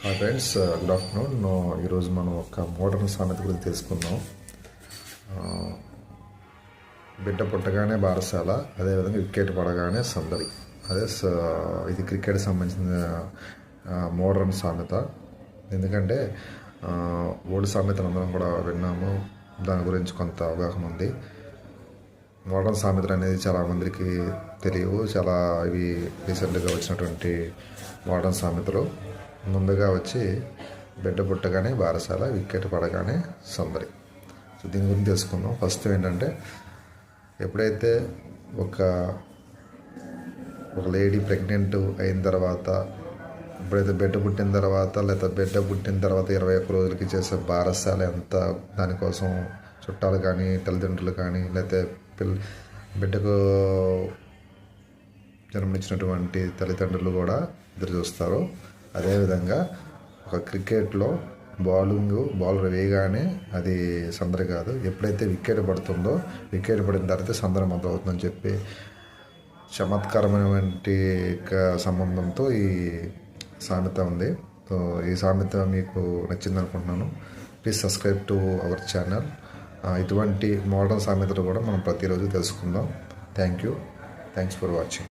Hi friends, good afternoon. ఈరోజు మనం ఒక మోడర్న్ సామెత గురించి తెలుసుకుందాం. బిడ్డ పుట్టగానే బారసాల, అదేవిధంగా వికెట్ పడగానే సందడి. ఇది క్రికెట్ సంబంధించిన మోడర్న్ సామెత. ఎందుకంటే ఓల్డ్ సామెతలు అందరం కూడా విన్నాము, దాని గురించి కొంత అవగాహన ఉంది. మోడర్న్ సామెతలు అనేది చాలామందికి తెలియవు. చాలా ఇవి రీసెంట్గా వచ్చినటువంటి మోడర్న్ సామెతలు. ముందుగా వచ్చి బిడ్డ పుట్టగానే బారసాల, వికెట్ పడగానే సందడి. సో దీని గురించి తెలుసుకుందాం. ఫస్ట్ ఏంటంటే, ఎప్పుడైతే ఒక లేడీ ప్రెగ్నెంట్ అయిన తర్వాత, ఎప్పుడైతే బిడ్డ పుట్టిన తర్వాత, లేదా బిడ్డ పుట్టిన తర్వాత 21 రోజులకి చేసే బారసాల ఎంత, దానికోసం చుట్టాలు కానీ, తల్లిదండ్రులు కానీ, లేకపోతే బిడ్డకు జన్మనిచ్చినటువంటి తల్లిదండ్రులు కూడా ఎదురు చూస్తారు. అదేవిధంగా ఒక క్రికెట్లో బౌలర్ వేయగానే అది సందడి కాదు. ఎప్పుడైతే వికెట్ పడుతుందో, వికెట్ పడిన తర్వాత సందడి మొదలవుతుందని చెప్పి చమత్కారమైనటువంటి సంబంధంతో ఈ సామెత ఉంది. సో ఈ సామెత మీకు నచ్చింది అనుకుంటున్నాను. Please subscribe to our channel. ఇటువంటి మోడర్న్ సామెతలు కూడా మనం ప్రతిరోజు తెలుసుకుందాం. Thanks for watching.